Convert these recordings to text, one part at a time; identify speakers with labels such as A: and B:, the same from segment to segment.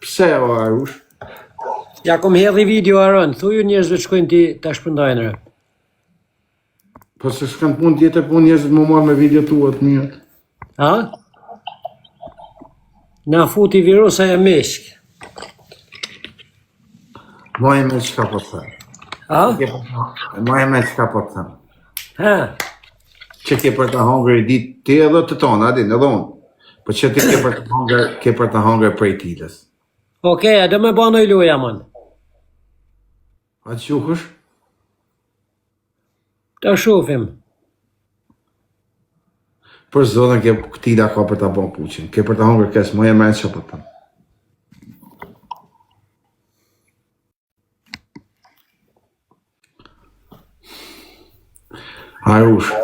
A: Pse o Arush?
B: Ja kom hedhi video Aron, thuju njerëzve të shkojnë ti ta shpërndajnë.
A: Po se s'kam punë tjetër, po njerëzit më marrë me video tua të mirë.
B: Ha? Na futi virusa e meshk.
A: Moj me çka po të them.
B: Ha?
A: Moj me çka po të them.
B: Ha?
A: Që ke për të hongër i ditë, ti edhe të tonë, adin, edhe unë. Po që ti ke për të hongër prej tilës.
B: Okej, a do me banoj luja, man.
A: A të quhësh?
B: Ta shofim.
A: Për zonën ke tila ka për të bon puqin. Ke për të hongër kes, moj e me që për të them. Arush.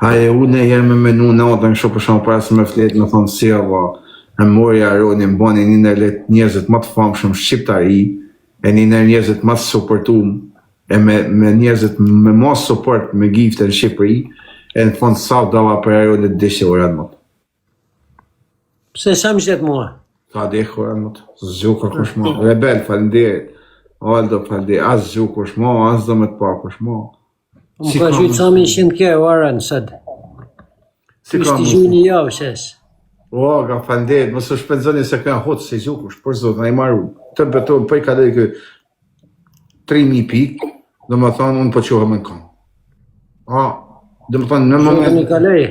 A: Aje unë e jenë me menu natën kështu për shumë para se me fletë me thonë si ava e mori Aroni më bani një në letë njerëzit më të famshëm shqiptari e një në njerëzit më të supportum e me njerëzit me më support me gifte në Shqipëri e në thonë sa dava për Aroni të dishe urat më.
B: Pse sa më qëtë mua?
A: Ka dekë urat më të zhukur kush më. Rebel, falenderit. Aldo, falenderit. As zhukur kush më, as do me të pa kush më.
B: Më ka gjytë sa 100 kërë, Aron, sëtë.
A: Si ka
B: Ishtë
A: më?
B: gjyë një javë, shes.
A: O, ka falenderit, më së shpenzoni se këna hotë se zhukush, për zotë, na i maru. Të beton, për i ka dhe kë 3.000 pikë, dhe më thonë, unë po qohë më në kam. Dhe më thonë, në moment
B: Një kalej.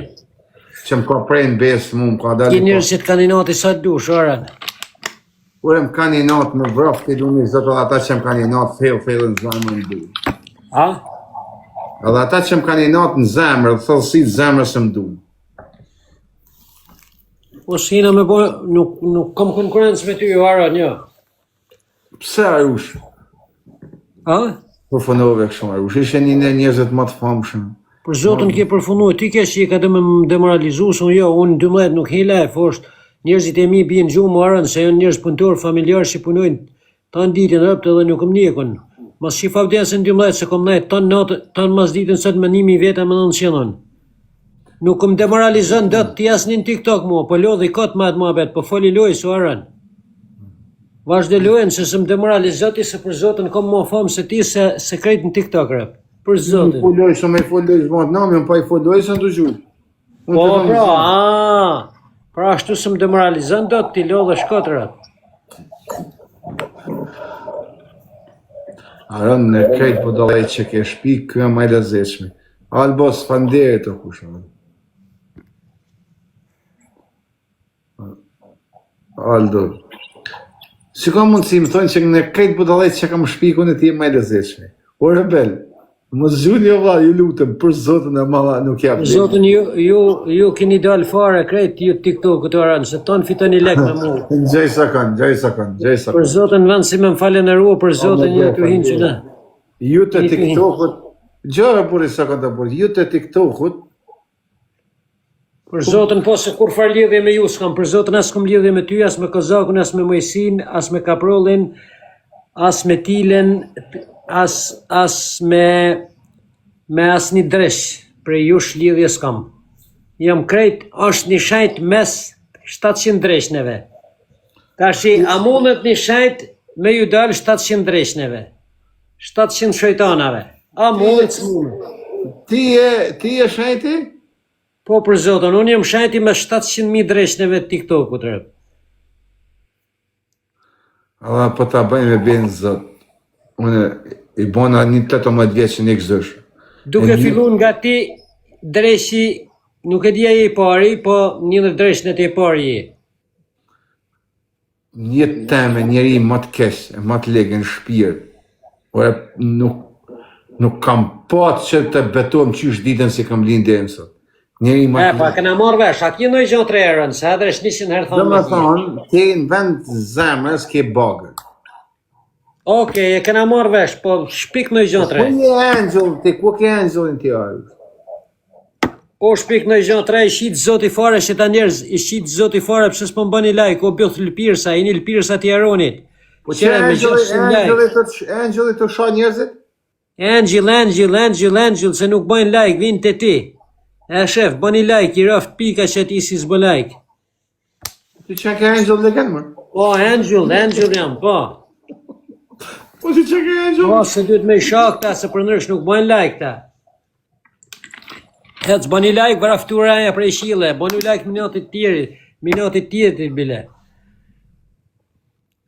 A: që më ka prejnë besë mu, më ka
B: Ti
A: dalë
B: njërë që të kandidati sa të dush, Aron.
A: ure më kandidat me vraf, të du një zotë, edhe ata që më kandidat, thellë në zemë në du.
B: Ha?
A: Edhe ata që më kandidat në zemrë, dhe thellësi të zemrë se më du.
B: O s'hina me bo, nuk kam konkurencë me ty, Aron, jo.
A: Pse Arush?
B: Ha?
A: Po fonove kështu Arush, ishe një në njerëzit më të famshëm.
B: Për zotën ke përfunu, ti ke që i ka dhe me më demoralizu, se unë jo, unë 12 nuk hila e fosht, njerëzit e mi bjenë gjumë Aron, se janë njerëz punëtor, familjarë që punojnë, tanë ditën rëptë edhe nuk më njekon. Mas shif avdesën 12 se kom najtë, tanë mas ditën sëtë më 1000 vete më 900. Nuk më demoralizën dëtë të jasë një në TikTok mua, po lodhi kotë ma të mua betë, po foli lojë su Aron. Vazhde lojën se se më demoralizëti se për zotën kom mua famë se ti se krejtë në TikTok rëpë. Për zotën.
A: Unë foloj, shumë e foloj, zbot nami, unë pa i foloj, së në të gjurë.
B: Po, pra ashtu se më demoralizën do të ti lodhe shkotërat.
A: Aron në krejt po dalej që ke shpi, kjo e maj lezeshme. Albos, fanderit të kushë. Aldo. Si ka mundësi më thonë që në krejt po dalej që kam shpikun e ti e maj lezeshme. O rebel, më zhuni o vla, ju lutëm, për zotën e mala nuk jap.
B: Zotën ju keni dalë fare krejt ju TikTok këtë Aron, se tonë fitoni lek me mu.
A: Gjej sakon.
B: Për zotën vend si me më falen e ruë, për zotën ju të hinë që da.
A: Ju të TikTokut, gjara buri sakon të buri, ju të TikTokut,
B: Për zotën po se kur far lidhje me ju s'kam, për zotën as kom lidhje me ty, as me Kozakun, as me Mojsin, as me Kaprollin, as me Tilen, as me as një dresh, për jush lidhje s'kam. Jam krejt, është një shajt mes 700 dreshneve. Tashi, a mundet një shajt me ju dalë 700 dreshneve? 700 shojtanave. A mundet s'mundet?
A: Ti e shajti?
B: Po për zotën, unë jam shajti me 700.000 dreshneve TikTok-ut rëpë.
A: Allah, po ta bëjnë me bëjnë zot. Unë i bona një 18 vjeqë një këzësh.
B: Duke fillun nga ti dreshi, nuk e dhja je i pari, po një në dreshnet e pari je.
A: Një teme, njeri më të kesh, më të legë në shpirë. Ore, nuk kam patë që të betohem qysh ditën si kam linë dhe mësot. Njeri më të
B: pa këna marrë vesh, a ki nëjë gjonë 3 erën, se adresh 100 herë
A: dhe
B: thonë
A: më
B: me tje.
A: thonë, ti në vend zemrës ke bagër.
B: Okej, e këna marrë vesh, po shpik nëjë gjonë 3.
A: Ku një angel, ti ku ke angelin ti arë?
B: Po shpik nëjë gjonë 3, i shqitë zoti fare, që ta njerëz, i shqitë zoti fare, pëse s'po më bëni like, o bëth lëpirësa, i një lëpirësa ti Aronit.
A: Po që angeli të shah njerëzit?
B: Angel, se nuk bëjnë like, vinë të ti. E shef, bëni like, i raft pika që ti si s'bë like.
A: Ti që ke Angel Legend, mërë?
B: Po, Angel jam, po.
A: Po ti që ke Angel?
B: Po, se duhet me shak ta, se për nërsh nuk bojnë like ta. Hec, bani like vëra ftura e prej shile, bani like minutit tjeri, bile.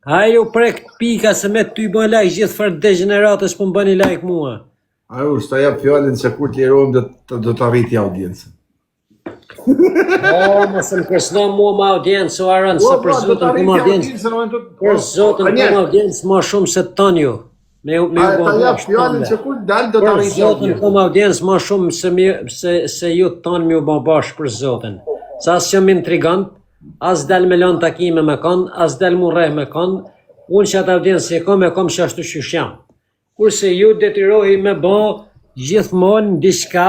B: Hajo prek pika se me ty bani like gjithë farë degeneratës po më bani like mua.
A: Ajo, s'ta jap fjallin se kur t'lirojmë do t'arriti audiencën.
B: O, mos më kërcëno mua me audiencë o Aran, se për zotën kom audiencë. Për zotën kom audiencë ma shumë se ton ju. Me
A: ta jap fjallin se kur dal do
B: Për
A: t'arriti
B: zotën
A: audiencën.
B: kom audiencë ma shumë se ju ton mi u bë bashkë për zotën. Sa as jam intrigant, as del me lën takime me kon, as del mu rreh me kon, unë që atë audiencë e kom që ashtu qysh jam. Kurse ju detirohi me bë gjithmonë diçka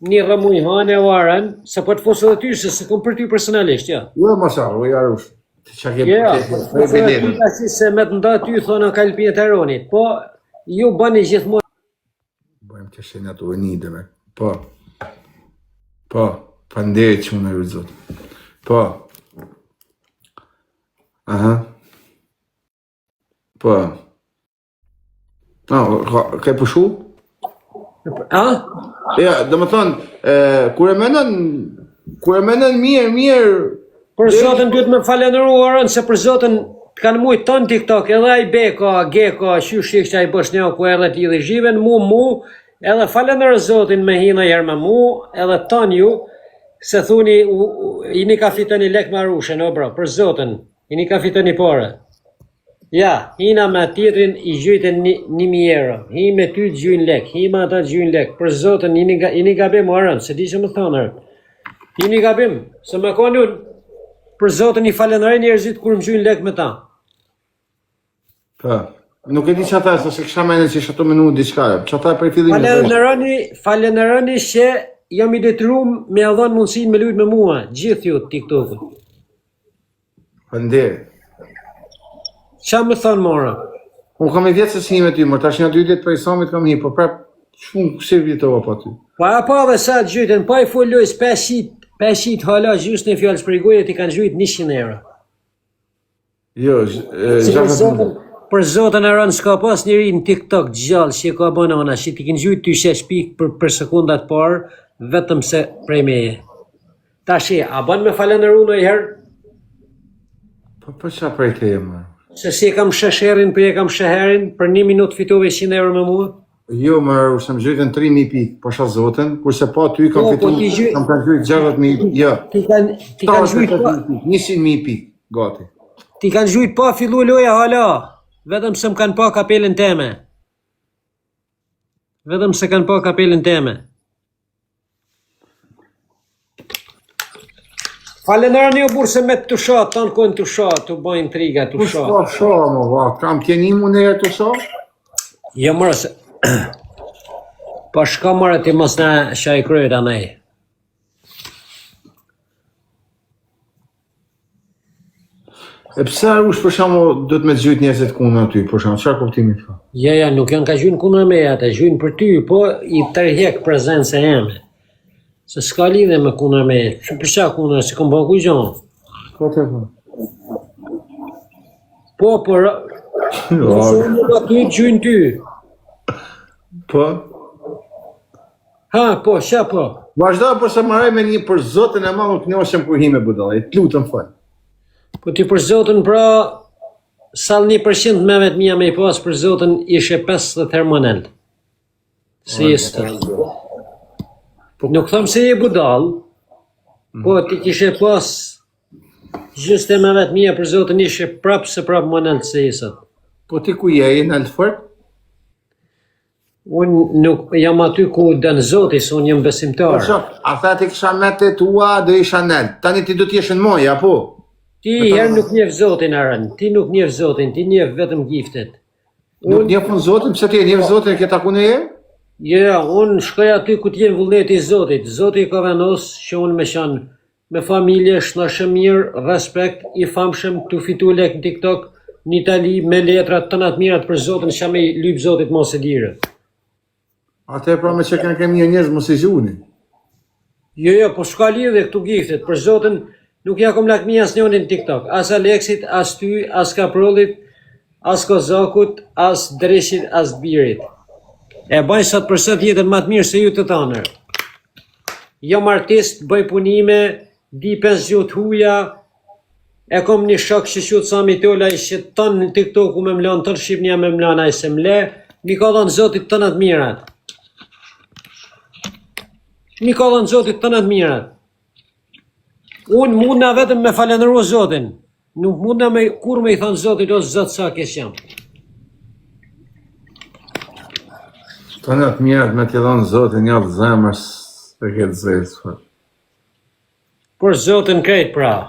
B: një rëmuj hane o Aran, se po të fosë edhe ty, se kom për ty personalisht, ja.
A: Jo, masarru, jarush. Qa ke
B: Ja,
A: për biletën.
B: se me të nda ty thonë kalpin e Teronit, po ju bani gjithmonë.
A: Bëjmë të shenë ato e një dhe me. Po. Pa ndërë që unë e rëzot. Po. Aha. Po. Ka pushu?
B: A?
A: Ja, dhe më thonë, kur e menën mirë,
B: Për zotën duhet me falenëru Aran, se për zotën kanë mujtë tonë TikTok, edhe ai Beko, Geko, qysh ishte ai Bosnjau ku edhe ti dhe zhiven, mu, edhe falenërë zotin me hina jërë me mu, edhe tonë ju, se thuni, jini ka fitoni lek me arushen, o bro, për zotën, jini ka fitoni pare. Ja, hina me tjetrin i gjyjten 1.000 euro, hi me ty të gjyjnë lek, hi me ata të gjyjnë lek, për zotën, jini gabim o Aran, se di që më thonë, jini gabim, se me konë unë, për zotën i falenëroj njerëzit kur më gjyjnë lek me ta.
A: po. Nuk e di që ata, se kësha mene që isha të menu diçka, që ata e për fillimin.
B: Falenëroni që jam i detyruar me ia dhënë mundësinë me lujt me mua, gjithë ju TikTokut.
A: Ndërë.
B: Qa më thonë mora?
A: Unë kam e vjetë se si hi me ty, mërë tash një 2 ditë për Islamit kam hi, po prap, shumë kësir vitova pa ty.
B: Pa dhe sa të gjyjten, pa i folojës 500 hala gjysë në fjallë shprejgojë ti kanë gjyjt 100 euro.
A: Jo,
B: Për zotën Aran s'ka pas njëri në TikTok gjallë që ka banana, që ti kanë gjyjt 6 pikë për sekundat parë, vetëm se prej meje. Tashi, a ban me falenëru në i herë?
A: po qa prej teje, mërë?
B: Se si e kam shesherin, për e kam sheherin, për 1 minutë fitove 100 euro me mua?
A: Jo, mërë, u shëm gjyjtën 3.000 pikë, po shë zotën, kurse pa ty kam fitu, kam kanë gjyjtë 60.000, jo.
B: Ti kanë gjyjt pa,
A: 100.000 pikë, gati.
B: ti kanë gjyjt pa fillu loja hala, vetëm se më kanë pa kapelin teme. Vetëm se kanë pa kapelin teme. Falenërani o burë se me të shat, tanë konë të shat, të bëjnë intriga të
A: Kush
B: shat.
A: po shoh, më va, kam tjeni mu në e të shoh?
B: Jo mërë se... Pa shka mërë ti mos në shaj kryet anej.
A: E pse ush për shamo do të me të gjyjt njerëzit kunë aty, për shamo, çfarë kuptimi ka?
B: Ja, nuk janë ka gjynë kundër me atë, gjynë për ty, po i tërhek prezencë e eme. Se s'ka lidhe me kundër me, që për qa kundër, se kom bëku gjonë.
A: Ka të po?
B: Po, për... Nëse unë nuk aty gjynë ty.
A: Po?
B: Ha, po, qa po.
A: Vazhdo për se maraj me një për zotën e ma më kënjoshëm kur hi me budallë, të lutëm fal.
B: Po ti për zotën pra, sal 1% me vetë mija me i pas për zotën ishe 50 hermonel. Si jeste. Nuk thëmë se je budal, po ti kishe pas gjyste me vetë mija për zotën ishe prapë se prapë monel se jesët.
A: Po ti ku je, në Alfort?
B: Unë nuk jam aty ku dënë zotis, unë jam besimtar.
A: A tha ti kisha me të tua do isha nel, tani ti do t'jesh në moj, apo?
B: Ti herë nuk njef zotin, Aran, ti nuk njef zotin, ti njef vetëm giftet.
A: Nuk njefun zotin, pse ti e njef zotin e këta ku në je?
B: Ja, unë shkoj aty ku t'jen vullneti i Zotit. Zoti ka vendos që unë me shanë me familje, shnashë mirë, respekt, i famshëm, të fitu lek në TikTok, në Itali, me letrat të natë mirat për Zotin, që me lypë Zotit mos e dire.
A: Ate pra me që kanë kemi njerëz mos i zhuni.
B: Jo, po s'ka lidhe këtu giftet, për Zotin, Nuk ja kom lakmi as njonin TikTok, as Alexit, as ty, as Kaprollit, as Kozakut, as Dreshit, as Birit. E baj sot për sot jetën më të mirë se ju të tanër. Jam artist, bëj punime, di 5 gjuhë huja, e kom një shok që qut Sami Tola i që ton në TikTok-u me mlan, ton Shqipnia me mlan, a i se mle, mi ka dhënë Zotit tënat mirat. Mi ka dhënë Zotit tënat mirat. Unë mundna vetëm me falenëru Zotin. Nuk mundna me kur me i thënë Zotit o Zot sa kesh jam.
A: Të në të mirat me t'i dhonë Zotin një të zemës të këtë zesë.
B: Por Zotin krejt pra.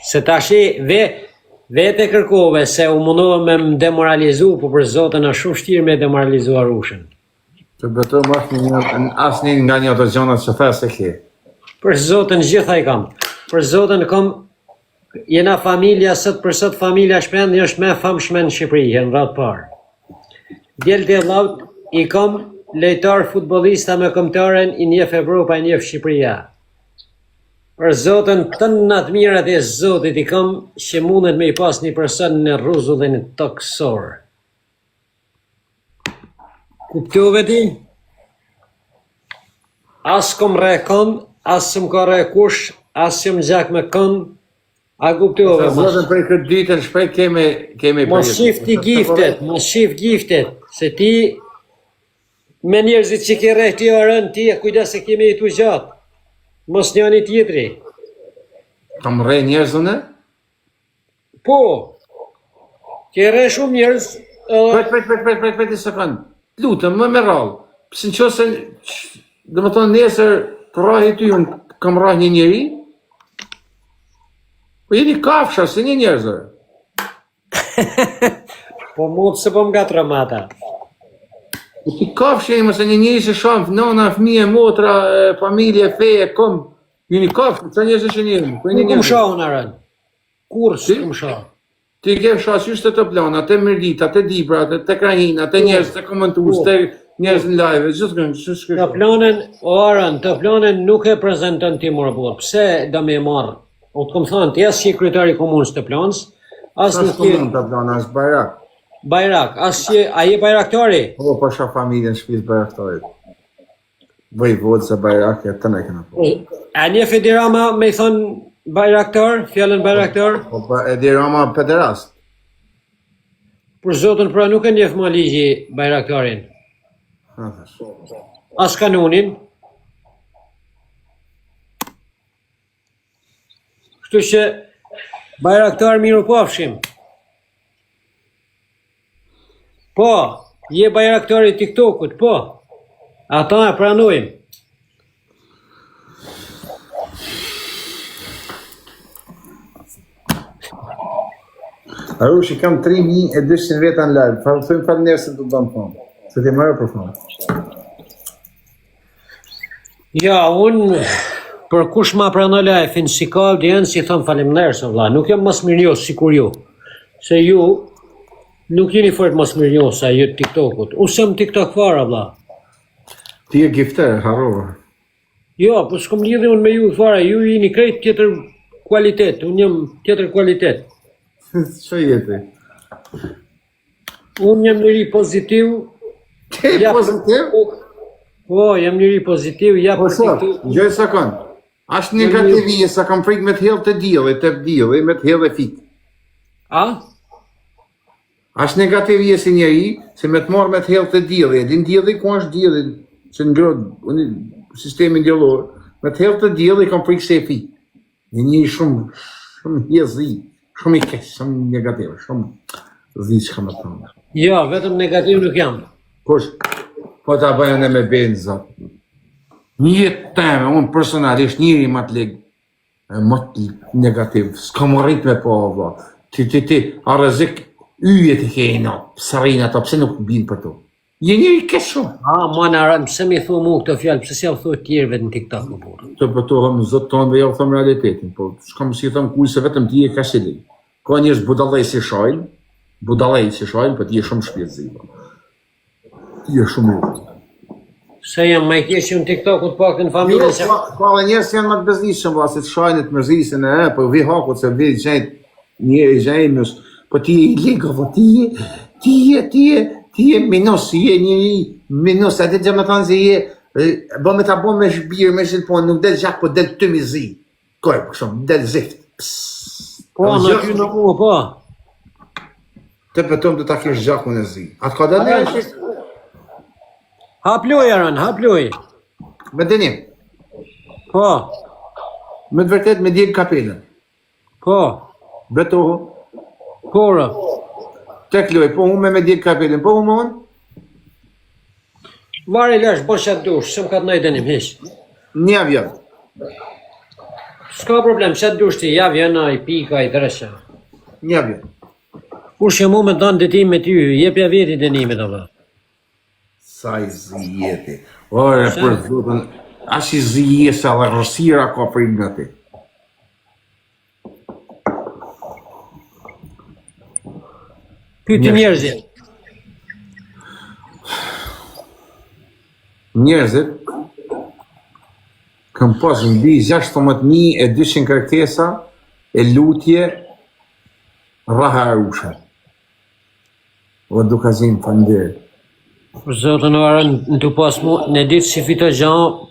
B: Se tashi vete kërkove se u mundove me më demoralizu, po për Zotin është shumë shtirë me demoralizu Arushën.
A: Të betom asë një nga një të gjonat që the se ke.
B: Për Zotin gjitha i kam. Për Zotin kam, jena familja, sot për sot familja shpendi është me famshme në Shqipëri, jenë ratë parë. Djelë të laut, i kam lejtar futbolista me këmtaren, i njef Evropa, i njef Shqipëria. Për Zotin të natë mirat e Zotit i kam që mundet me i pas një person në rruzullin e toksor. Kuptove ti? As kom re kon, as më ka re kush, as që më gjak me kon, a kuptove?
A: Zotin për këtë ditën shpejt kemi
B: Mos shif ti giftet, mos shif giftet, se ti me njerëzit që ke rejt ti orën, ti e kujda se kemi i tu gjatë. Mos njani tjetri.
A: Kam rej njerëzën e?
B: Po, ke rej shumë njerëz.
A: Pret një sekund. Lutëm, më me rallë. Pësë në qëse, dhe më thonë nesër, të rahi ty, unë kam rah një njeri, po jeni kafsha, se një njerëzër.
B: Po mund se po mga tramata.
A: Po ti kafsha jemi, se një njeri që shamë, nana, fëmije, motra, familje, feje, kom, jeni kafsha, që njerëzë që njeri.
B: Nuk më shahë në rënë. Kur së më shahë?
A: Ti ke shasysht të plana, të mërdita, të dibra, të krahina, të njerëz, të komentus, të njerëz në live, gjithë kënë,
B: Të planen, o Aran, të planen nuk e prezentën ti më rëbur. Pse da me marë? O të këmë thënë, ti asë që i kryetari komunës të planës, asë nuk
A: komunë të plana, është Bajrak.
B: Bajrak, asë që a je bajraktari?
A: Po, pasha familjen shpis Bajraktarit. Bëj vodë se Bajrak e të ne këna po.
B: A një Fedirama me i thonë bajraktar, fjallën bajraktar?
A: Po, Edi Rama pederast.
B: Për Zotën pra nuk e njef ma ligji bajraktarin. As kanunin. Kështu që bajraktar miru pafshim. Po, je bajraktari TikTokut, po. Ata e pranojmë.
A: Arushi, kam 3200 veta në live. Thujmë falë njerë se të dëmë thonë. Se ti mërë për thonë.
B: Ja, unë, për kush ma prano lajfin, si ka audiencë, si thëmë falimnerë, se vla. Nuk jam mas mirë jo, si kur ju. Se ju, nuk jeni fort mas mirë jo, sa ju TikTokut. Unë sem TikTok fara, vla.
A: Ti e gifter, harova.
B: Jo, po s'kom lidhe unë me ju fara. Ju jeni krejt tjetër kualitet. Unë jam tjetër kualitet.
A: Që jeti?
B: Unë jam njëri pozitiv.
A: Ti pozitiv?
B: Po, jam njëri pozitiv. Ja,
A: Po shok, gjoj sekund. Ashtë negativije, sa kam frik me t'hell të djeli, të vdjeli, me t'hell e fik.
B: A?
A: Ashtë negativije si njeri, se me t'mar me t'hell të djeli, din djeli ku është djeli, që në grod, sistemin djelor, me t'hell të djeli kam frik se e fik. Një shumë jezi, shumë i kesh, shumë negativ, shumë zi që kam e tonë.
B: Jo, vetëm negativ nuk jam.
A: Kush, po ta bëjën e me benza. Një teme, unë personalisht njëri më të negativ, s'kam rrit me po, vla. Ti, a rëzik, yje të kejna, sërina ta, pse nuk binë për to. Je njëri kesh shumë.
B: Ma në arën, pëse mi thu mu këtë fjallë, pëse si ja u thu tjerëve në TikTok më burë?
A: Të pëtohëm zotë tonë dhe ja u thëmë realitetin, po shkam si thëmë kuj se vetëm ti e ka shili. Ka njështë budalej si shajnë, po ti e shumë shpjetë ziva. Ti e shumë e.
B: Se jam më i keq unë TikTokut pak në familjen se
A: ka dhe njerës janë më të bezdishëm, va, se të shajnit mërzisin po vi hakut se vi gjejt njeri gjejmës, po ti je i liga, po ti je minus, je njeri minus, atë gjë me thonë se je, bo me ta bo me shbirë, me shilpon, nuk del gjak, po del të mi zi. Koj, po shumë, del zift.
B: po në ty në mua, po.
A: Të pëtëm të ta kesh gjakun e zi. Atë ka del njerë?
B: Hap loj, Aran, hap loj.
A: Me denim,
B: Po,
A: me të vërtet me djeg kapelën.
B: po,
A: Betohu,
B: pora.
A: tek loj, po hume me djeg kapelën, po hume unë?
B: Vari lash, bo qatë dush, se më ka të nëjë denim, hish.
A: Një avjad.
B: S'ka problem, qatë dush ti, javë jena, i pika, i dresha.
A: Një avjad.
B: Kur që mu me danë detim me ty, jepja vjeti denimit, Allah.
A: Sa i zi jeti. Ore, për zotën, as i zi jesa dhe rësira ka për nga ti.
B: Pyti njerëzit.
A: Njerëzit, këm pas mbi 16.200 kërkesa e lutje raha e ushe. O duka zinë fandirë.
B: Për zotën Aran, në të pas mu, në ditë si fita gjanë,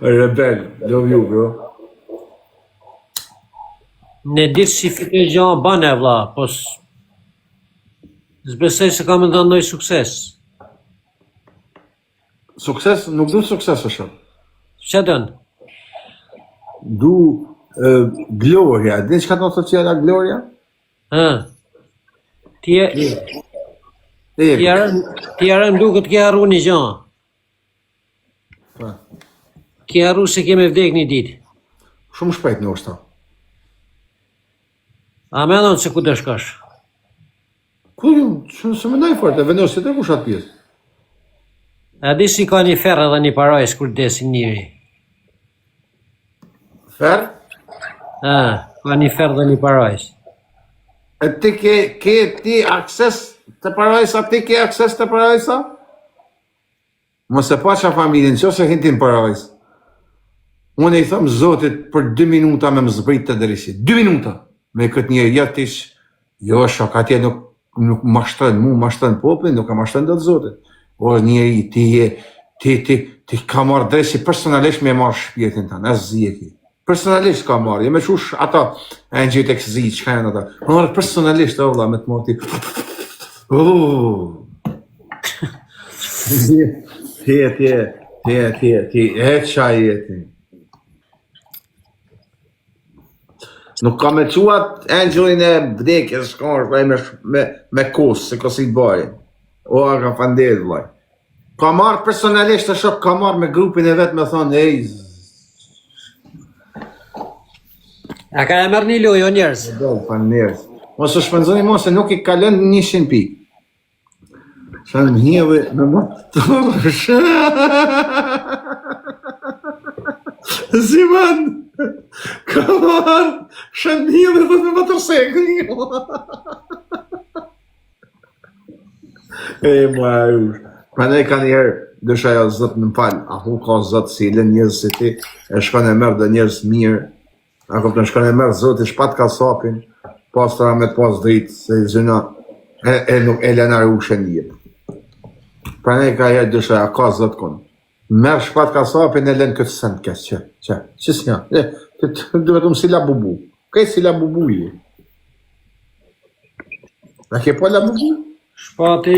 A: Rebel, love you, bro.
B: në ditë si fita gjanë bane, vla, pos... Zbesej se kam nda ndoj sukses.
A: Sukses, nuk du sukses është.
B: Që dënë?
A: Du gloria. Din që ka të në thotë qëra gloria?
B: Ti arën duke të ke harru një gjanë.
A: Pa.
B: Ke harru se keme vdek një ditë.
A: Shumë shpejt në është ta.
B: A me ndonë se ku të shkash?
A: Ku ju, që se më ndaj fort, e vendosit e ku shatë pjesë?
B: A di si ka një ferë dhe një parajs kur desin njëri?
A: Fer?
B: Ka një ferë dhe një parajs.
A: E ti ke ti akses të parajsa, ti ke akses të parajsa? Mos e pa qa familjen, që ose hintin parajs. Unë i thëmë zotit për 2 minuta me më zbrit të dërisi. 2 minuta! Me këtë një jetish, jo shok, atje nuk mashtën mu, mashtën popin, nuk ka mashtën do të zotit. O njeri, ti ka marrë dresi personalisht me marrë shpjetin të në zjeki. Personalisht ka marrë, je me qush ata e në gjithë e këzi, që ka janë ata. Marrë personalisht, o vla, me të marrë ti. Ti, e qaj jeti. Nuk ka me quat angelin e vdekjes, shkash, me kosë, se kësi të bari. O, a ka fandet, vlaj. Ka marrë personalisht të shok, ka marrë me grupin e vetë me thonë, ej,
B: A ka e mërë një loj, o njerës?
A: do, fa njerës. Mos u shpenzoni mo se nuk i kalën 100 pi. Shanë njëve me më të rëshë. Ziman, ka marrë, shanë njëve dhe me më të rësekë. E, ma e ush. Pra ne ka njerë, dësha jo zëtë në falë, a hu ka zëtë si le njërës si ti, e shkon e mërë dhe njërës mirë, a këpë të shkon e mërë zëtë i shpat ka sapin, pas të ramet pas dritë, se i zëna, e lenar ushe njërë. Pra ne ka njerë dësha, a ka zëtë konë. Merë shpat ka sapin e len këtë sënë kësë, që s'nja, dhe vetëm si la bubu, kaj si la bubu i. A ke po la bubu?
B: Shpati,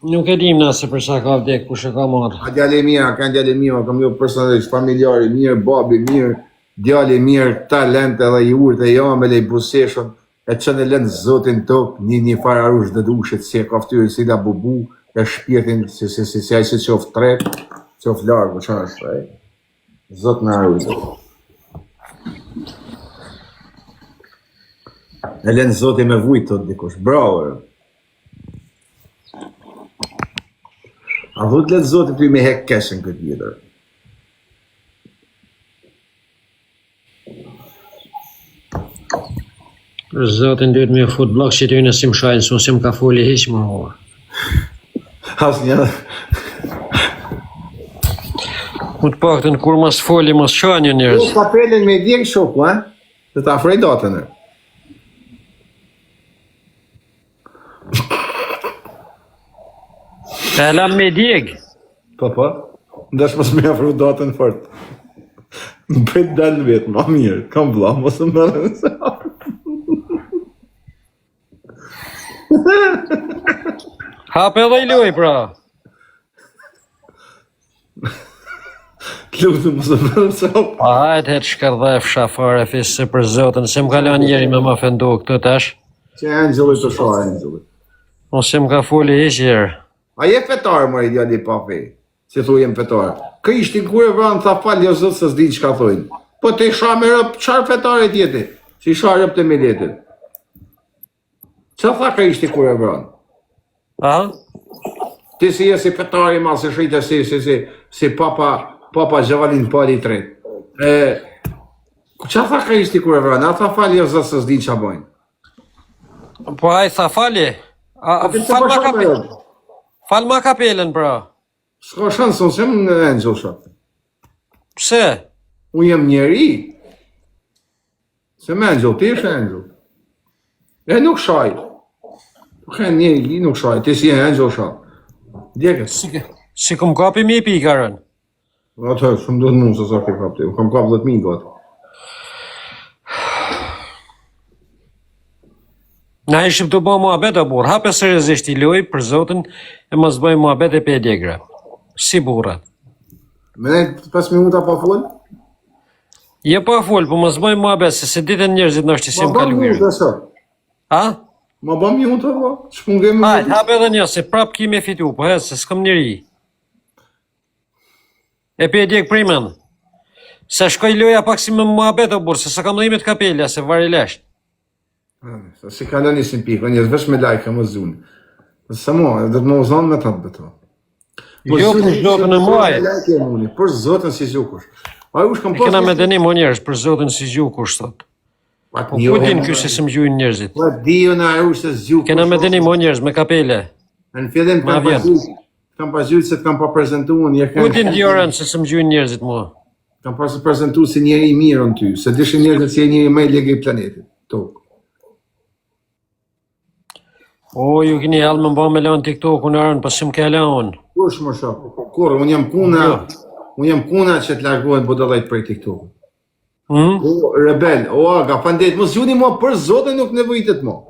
B: nuk e dim nëse për sa ka vdek, kush e ka marrë.
A: A djale mira, kanë djale mira, kam jo personalisht, familjari mirë, babi mirë, djale mirë, talent edhe i urtë e jamele, i buseshën, e që në lënë zotin tokë, një fararush dhe dushit, si e ka ftyrë si la bubu, e shpjetin, si a i si qoftë tret, qoftë largë, që është, zot në arrujtë. E lënë zotin me vujtë, të dikush, bravo, A vëtë letë zotit të i me hek keshën këtë vjetër.
B: Zotin duhet me fut blok që ty në sim shajnë, su sim ka foli hiq më hova.
A: Asnjë.
B: Më të paktën kur mos foli mos shani njerëz.
A: Kapelen me djeg shoku, ha? Të ta afroj datën.
B: E lam me djeg.
A: Po. Ndash mos më afro datën fort. Më bëjt dalë vetë, ma mirë, kam vla, mos më mërë nëse.
B: Hap edhe i luaj pra.
A: Lutë mos më mërë nëse.
B: Pa hajtë hetë shkardhef shafare fisë për zotën, se më kalon njeri me ma fendu këtë tash.
A: Që e Angeli të shoha, Angeli.
B: Ose më ka foli ishjerë.
A: A je fetarë, më i djali pa fej. Si thu jem fetarë. Kë ishtin kur e vranë, tha falë, jo zëtë se s'di që ka thujnë. Po të isha me rëpë, qarë fetare tjeti? Si isha rëpë të miletit. Që tha kë ishtin kur e vranë?
B: A?
A: Ti si je si fetare ma, si shrite si papa Gjevalin pari tret. Që tha kë ishtin kur e vranë? A tha falë, jo zëtë se s'di që bojnë.
B: Po a i tha fali? Fal ma kapelen, pra.
A: S'ka shansën, se më në Angel shatë.
B: Pse?
A: Unë jem njeri. Se më Angel, ti ishe Angel. E nuk shaj. Ka njeri, nuk shaj, ti si e Angel shatë. Djekët.
B: Si këm kapi mi pikarën.
A: Atë, shumë do të mund se sa ke kapti. Unë kam kap 10.000 gati.
B: Na ishim të bëjmë muhabet o burë, hape seriozisht i loj për zotën e mos bëjmë muhabet e pe djegra. Si burrat.
A: Me ne 5 minuta pa fol?
B: Je pa fol, po mos bëjmë muhabet, se ditën njerëzit në është që si më kaluirë. A?
A: Ma bëm minuta, po? Shpungem...
B: Hajt, hape edhe një, se prap ki me fitu, po se s'kam njëri. E pe djeg primen. Se shkoj loja pak si me muhabet o burë, se sa kam dhimit kapelja, se vari lesht.
A: Sa si ka lëni si pikë, njës vesh me lajka më zunë. Sa mo, dhe të më uzonë me të të beto.
B: Jo, për zotën e muaj.
A: Për zotën si gjukush.
B: E kena me denim o njerës, për zotën si gjukush, thot. Po ku din kjo se së më gjujnë njerëzit?
A: Po dio na e se zgjukush.
B: Kena me denim o njerës, me kapele.
A: Në fillim kam pa gjujtë se të kam pa prezentuar një
B: Ku din djorën se së më gjujnë njerëzit mua?
A: Kam pa se prezentu si njeri i mirë në ty, se dishin njerëzit si e njeri me i legë i planetit. Tokë.
B: O, ju kini halë më mba me lanë TikTok, unë arën, pas më ke lanë.
A: Kush më shokë? Kur, unë jam kuna që të largohen budallajt prej TikTok. O, rebel, o aga, pandet, mos gjuni mua për zotën nuk nevojitet mua.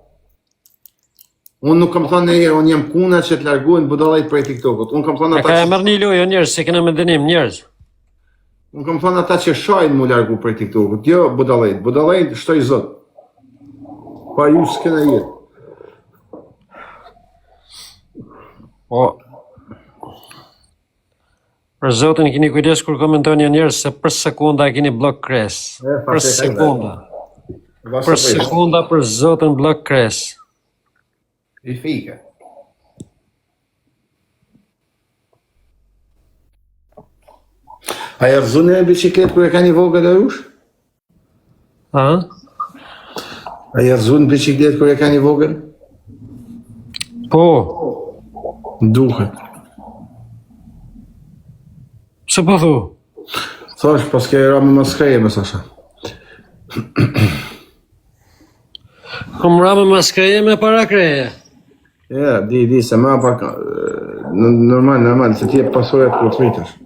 A: Unë nuk kam thënë e unë jam kuna që të largohen budallajt prej TikTokut. Unë kam thënë ata
B: ka e mërë një lojë, njerës, se kena me denim, njerës.
A: Unë kam thënë ata që shajnë mu largu prej TikTokut, jo budallajt shtoj zot. Pa ju s'kena jetë.
B: Po, për zotën kini kujdes kur komentoni njerës se për sekunda kini blok kres. Për sekunda. Për sekunda për zotën blok kres.
A: I fika. A jarëzune e biciklet kër e ka një vogët e ush?
B: A?
A: A jarëzune biciklet kër e ka një vogët?
B: Po.
A: Duhet.
B: Se po thu?
A: Thash, pas ke ra me maskreje me sasha.
B: Kom ra me maskreje me para kreje.
A: Ja, di, se ma pak... Normal, se ti e pasoja për të rritësh.